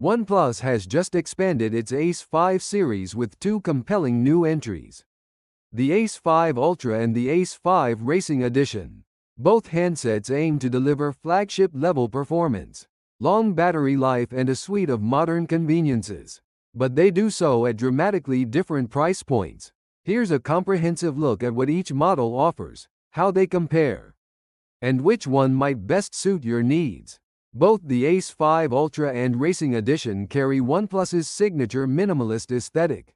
OnePlus has just expanded its Ace 5 series with two compelling new entries: the Ace 5 Ultra and the Ace 5 Racing Edition. Both handsets aim to deliver flagship-level performance, long battery life and a suite of modern conveniences. But they do so at dramatically different price points. Here's a comprehensive look at what each model offers, how they compare, and which one might best suit your needs. Both the Ace 5 Ultra and Racing Edition carry OnePlus's signature minimalist aesthetic,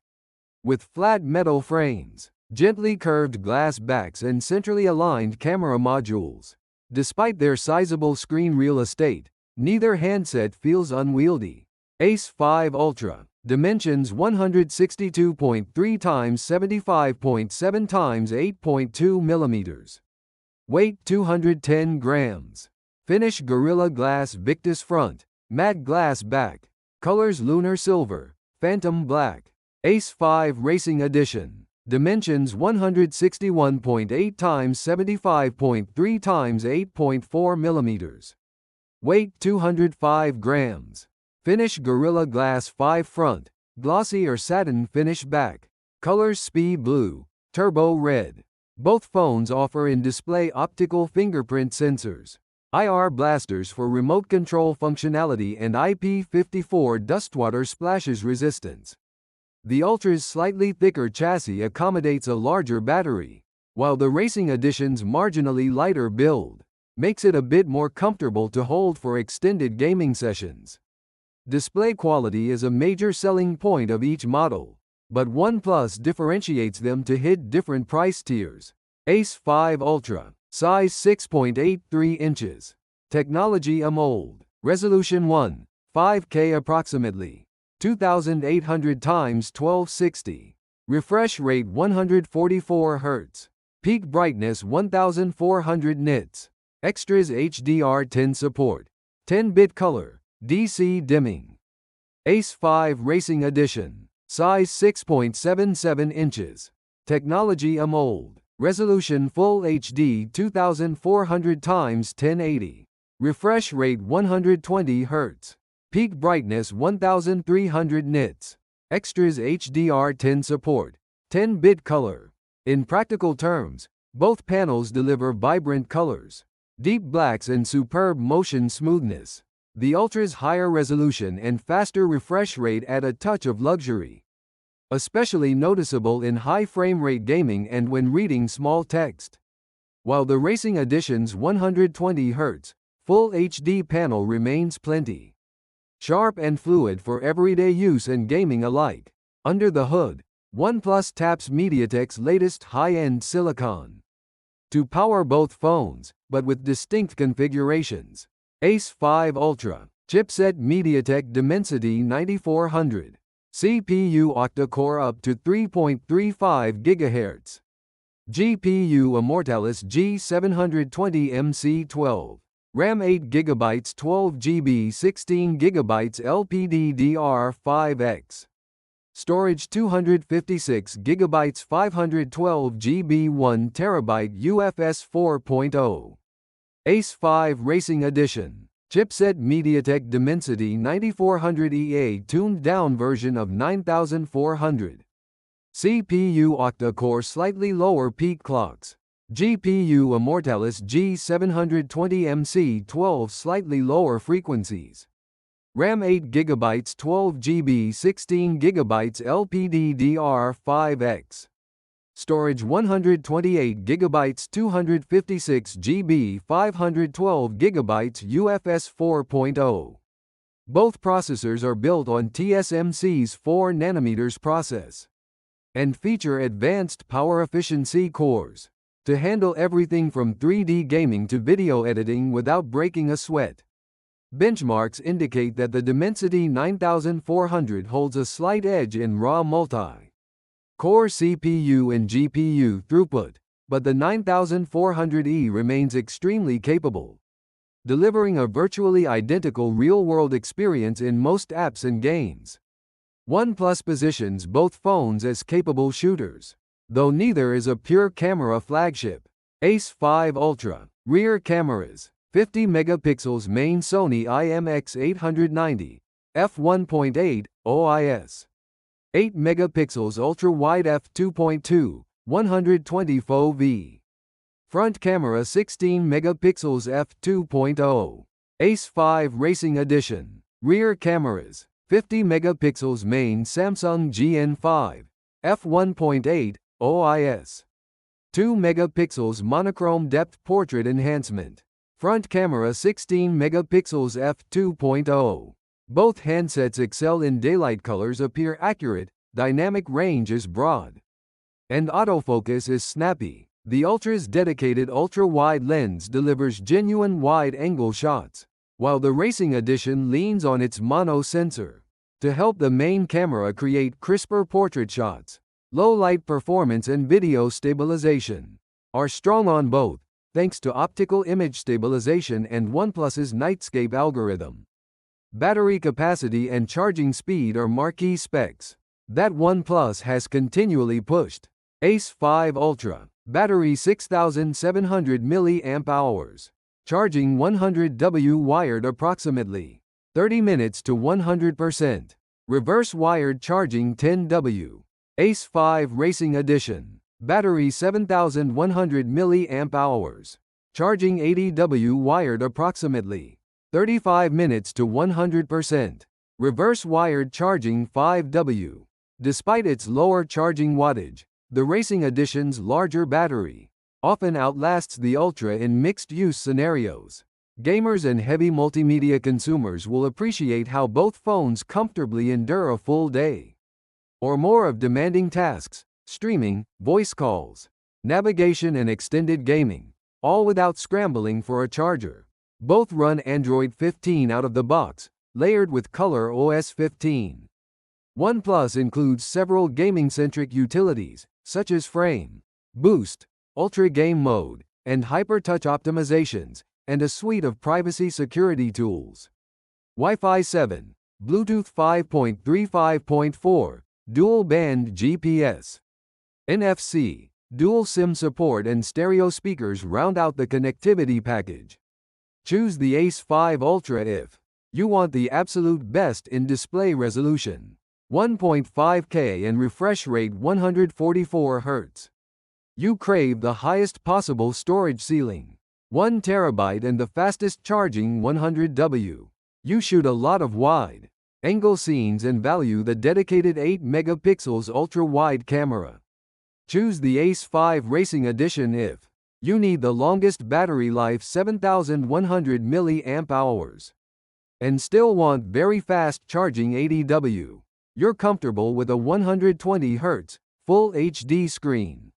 with flat metal frames, gently curved glass backs and centrally aligned camera modules. Despite their sizable screen real estate, neither handset feels unwieldy. Ace 5 Ultra, dimensions 162.3 x 75.7 x 8.2 mm. Weight 210 grams. Finish Gorilla Glass Victus front, matte glass back. Colors Lunar Silver, Phantom Black. Ace 5 Racing Edition. Dimensions 161.8 x 75.3 x 8.4 mm. Weight 205 grams. Finish Gorilla Glass 5 front, glossy or satin finish back. Colors Speed Blue, Turbo Red. Both phones offer in-display optical fingerprint sensors, IR blasters for remote control functionality, and IP54 dustwater splashes resistance. The Ultra's slightly thicker chassis accommodates a larger battery, while the Racing Edition's marginally lighter build makes it a bit more comfortable to hold for extended gaming sessions. Display quality is a major selling point of each model, but OnePlus differentiates them to hit different price tiers. Ace 5 Ultra, size 6.83 inches. Technology AMOLED. Resolution 1.5K approximately. 2800 x 1260. Refresh rate 144 Hz. Peak brightness 1400 nits. Extras HDR10 support. 10-bit color, DC dimming. Ace 5 Racing Edition. Size 6.77 inches. Technology AMOLED. Resolution Full HD 2400 x 1080. Refresh rate 120 Hz. Peak brightness 1300 nits. Extras HDR10 support. 10-bit color. In practical terms, both panels deliver vibrant colors, deep blacks and superb motion smoothness. The Ultra's higher resolution and faster refresh rate add a touch of luxury, especially noticeable in high frame rate gaming and when reading small text. While the Racing Edition's 120 Hz Full HD panel remains plenty sharp and fluid for everyday use and gaming alike. Under the hood, OnePlus taps MediaTek's latest high-end silicon to power both phones, but with distinct configurations. Ace 5 Ultra. Chipset MediaTek Dimensity 9400. CPU octa-core up to 3.35 GHz. GPU Immortalis G720MC12. RAM 8 GB 12 GB 16 GB LPDDR5X. Storage 256 GB 512 GB 1 TB UFS 4.0. Ace 5 Racing Edition. Chipset MediaTek Dimensity 9400EA tuned down version of 9400. CPU octa-core slightly lower peak clocks. GPU Immortalis G720MC12 slightly lower frequencies. RAM 8 GB 12 GB 16 GB LPDDR5X. Storage 128 GB 256 GB 512 GB UFS 4.0. Both processors are built on TSMC's 4nm process and feature advanced power efficiency cores to handle everything from 3D gaming to video editing without breaking a sweat. Benchmarks indicate that the Dimensity 9400 holds a slight edge in raw multi-core CPU and GPU throughput, but the 9400E remains extremely capable, delivering a virtually identical real-world experience in most apps and games. OnePlus positions both phones as capable shooters, though neither is a pure camera flagship. Ace 5 Ultra. Rear cameras. 50 megapixels main Sony IMX890, f1.8 OIS. 8 megapixels ultra-wide f2.2, 120 FOV. Front camera 16 megapixels f2.0. Ace 5 Racing Edition. Rear cameras 50 megapixels main Samsung GN5, f1.8 OIS. 2 megapixels monochrome depth portrait enhancement. Front camera 16 megapixels f2.0. Both handsets excel in daylight, colors appear accurate, dynamic range is broad, and autofocus is snappy. The Ultra's dedicated ultra-wide lens delivers genuine wide-angle shots, while the Racing Edition leans on its mono sensor to help the main camera create crisper portrait shots. Low light performance and video stabilization are strong on both, thanks to optical image stabilization and OnePlus's Nightscape algorithm. Battery capacity and charging speed are marquee specs that OnePlus has continually pushed. Ace 5 Ultra. Battery 6700 mAh. Charging 100W wired approximately 30 minutes to 100%. Reverse wired charging 10W. Ace 5 Racing Edition. Battery 7100 mAh. Charging 80W wired approximately 35 minutes to 100%. Reverse wired charging 5W. Despite its lower charging wattage, the Racing Edition's larger battery often outlasts the Ultra in mixed-use scenarios. Gamers and heavy multimedia consumers will appreciate how both phones comfortably endure a full day or more of demanding tasks, streaming, voice calls, navigation and extended gaming, all without scrambling for a charger. Both run Android 15 out of the box, layered with Color OS 15. OnePlus includes several gaming-centric utilities, such as Frame Boost, Ultra Game Mode, and Hyper-Touch optimizations, and a suite of privacy security tools. Wi-Fi 7, Bluetooth 5.3.5.4, dual-band GPS, NFC, dual SIM support and stereo speakers round out the connectivity package. Choose the Ace 5 Ultra if you want the absolute best in display resolution, 1.5K and refresh rate 144 Hz. You crave the highest possible storage ceiling, 1 TB and the fastest charging 100W. You shoot a lot of wide-angle scenes and value the dedicated 8 megapixels ultra-wide camera. Choose the Ace 5 Racing Edition if you need the longest battery life 7100 mAh and still want very fast charging 80W. You're comfortable with a 120 Hz full HD screen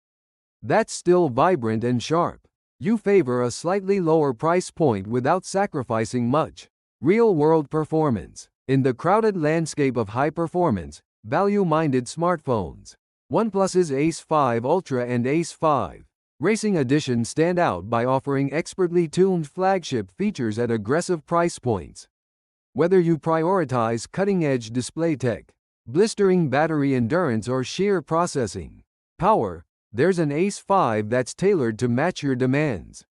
that's still vibrant and sharp. You favor a slightly lower price point without sacrificing much real-world performance. In the crowded landscape of high-performance, value-minded smartphones, OnePlus's Ace 5 Ultra and Ace 5 Racing Edition stand out by offering expertly tuned flagship features at aggressive price points. Whether you prioritize cutting-edge display tech, blistering battery endurance or sheer processing power, there's an Ace 5 that's tailored to match your demands.